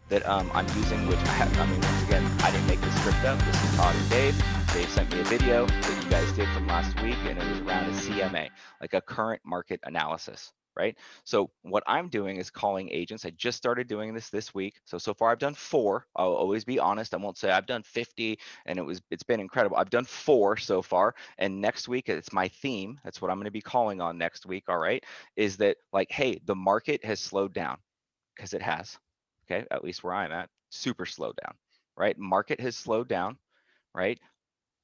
that I'm using, which I mean, once again, I didn't make this script up. This is Todd and Dave. Dave sent me a video that you guys did from last week, and it was around a CMA, like a current market analysis, right? So what I'm doing is calling agents. I just started doing this week. So far I've done 4. I'll always be honest. I won't say I've done 50 and it's been incredible. I've done 4 so far. And next week it's my theme. That's what I'm going to be calling on next week. All right. Is that like, hey, the market has slowed down, because it has. Okay. At least where I'm at, super slowed down, right? Market has slowed down, right?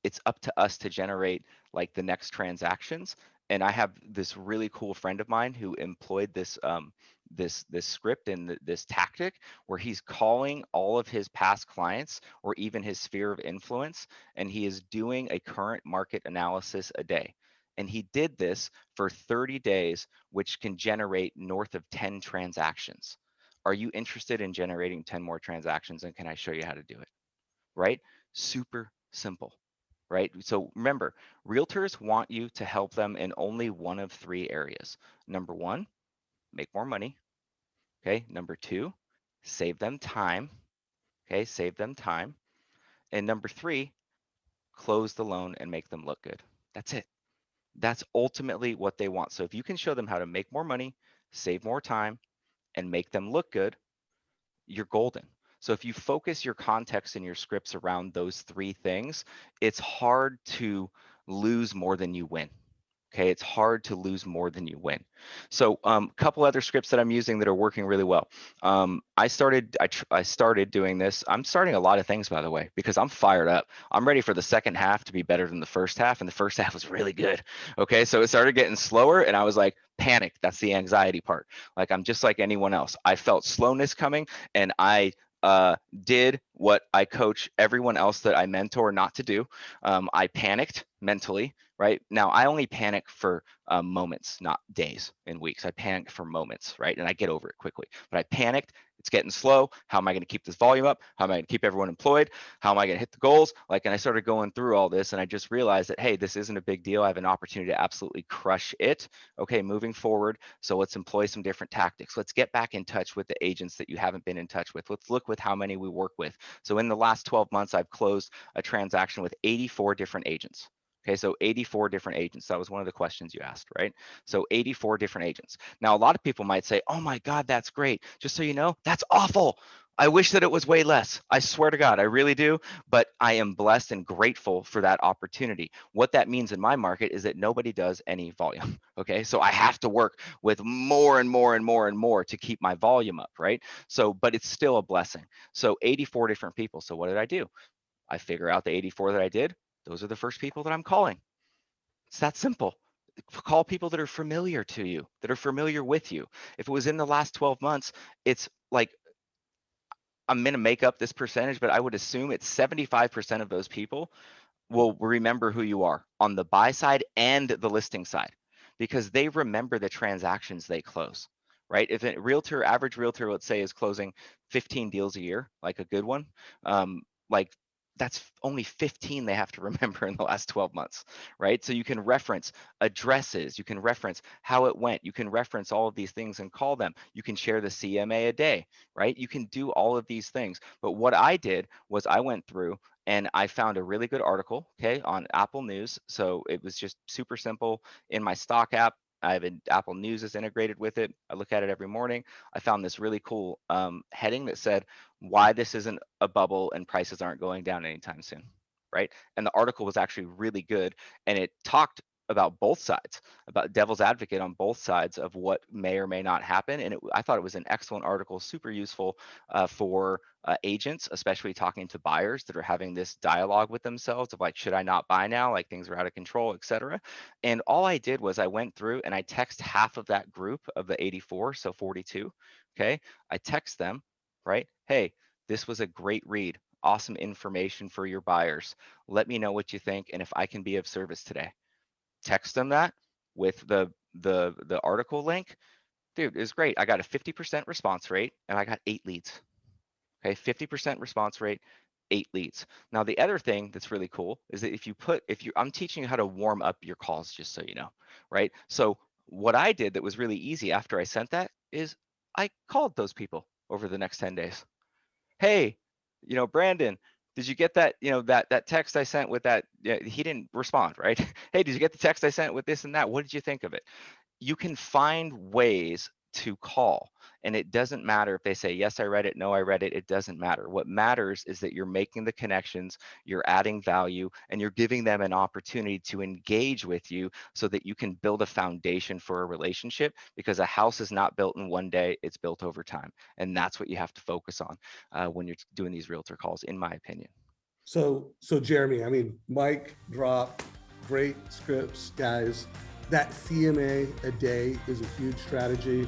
It's up to us to generate like the next transactions. And I have this really cool friend of mine who employed this script and this tactic where he's calling all of his past clients or even his sphere of influence, and he is doing a current market analysis a day. And he did this for 30 days, which can generate north of 10 transactions. Are you interested in generating 10 more transactions? And can I show you how to do it? Right? Super simple, right? So remember, realtors want you to help them in only one of 3 areas. Number 1, make more money. Okay. Number 2, save them time. Okay. Save them time. And number 3, close the loan and make them look good. That's it. That's ultimately what they want. So if you can show them how to make more money, save more time, and make them look good, you're golden. So if you focus your context and your scripts around those 3 things, it's hard to lose more than you win. Okay, it's hard to lose more than you win. So a couple other scripts that I'm using that are working really well. I started doing this. I'm starting a lot of things, by the way, because I'm fired up. I'm ready for the second half to be better than the first half, and the first half was really good. Okay, so it started getting slower, and I was like, panicked. That's the anxiety part. Like I'm just like anyone else. I felt slowness coming, and I did what I coach everyone else that I mentor not to do. I panicked mentally, right? Now I only panic for moments, not days and weeks. I panic for moments, right? And I get over it quickly. But I panicked. It's getting slow. How am I going to keep this volume up? How am I going to keep everyone employed? How am I going to hit the goals? Like, and I started going through all this, and I just realized that, hey, this isn't a big deal. I have an opportunity to absolutely crush it. Okay, moving forward. So let's employ some different tactics. Let's get back in touch with the agents that you haven't been in touch with. Let's look with how many we work with. So in the last 12 months, I've closed a transaction with 84 different agents. Okay, so 84 different agents. That was one of the questions you asked, right? So 84 different agents. Now, a lot of people might say, oh my God, that's great. Just so you know, that's awful. I wish that it was way less. I swear to God, I really do. But I am blessed and grateful for that opportunity. What that means in my market is that nobody does any volume. Okay, so I have to work with more and more and more and more to keep my volume up, right? So, but it's still a blessing. So 84 different people. So what did I do? I figure out the 84 that I did. Those are the first people that I'm calling. It's that simple. Call people that are familiar to you, that are familiar with you. If it was in the last 12 months, it's like, I'm going to make up this percentage, but I would assume it's 75% of those people will remember who you are on the buy side and the listing side, because they remember the transactions they close, right? If a realtor, average realtor, let's say, is closing 15 deals a year, like a good one, like that's only 15 they have to remember in the last 12 months, right? So you can reference addresses, you can reference how it went, you can reference all of these things and call them. You can share the CMA-A-DAY, right? You can do all of these things. But what I did was I went through and I found a really good article, okay, on Apple News. So it was just super simple in my stock app. I have an Apple News is integrated with it. I look at it every morning. I found this really cool heading that said why this isn't a bubble and prices aren't going down anytime soon, right? And the article was actually really good, and it talked about both sides, about devil's advocate on both sides of what may or may not happen. And I thought it was an excellent article, super useful for agents, especially talking to buyers that are having this dialogue with themselves of like, should I not buy now? Like things are out of control, etc. And all I did was I went through and I text half of that group of the 84, so 42. Okay, I text them, right? Hey, this was a great read. Awesome information for your buyers. Let me know what you think and if I can be of service today. Text them that with the article link. Dude, it was great. I got a 50% response rate and I got 8 leads. Okay, 50% response rate, 8 leads. Now the other thing that's really cool is that I'm teaching you how to warm up your calls, just so you know, right? So what I did that was really easy after I sent that is I called those people over the next 10 days. hey, Brandon, did you get that, that text I sent with that? Yeah, he didn't respond, right? Hey, did you get the text I sent with this and that? What did you think of it? You can find ways to call, and it doesn't matter if they say yes I read it, no I read it. It doesn't matter. What matters is that you're making the connections, you're adding value, and you're giving them an opportunity to engage with you so that you can build a foundation for a relationship, because a house is not built in one day, it's built over time. And that's what you have to focus on when you're doing these realtor calls, in my opinion. So Jeremy, I mean, Mike drop great scripts, guys. That CMA a day is a huge strategy.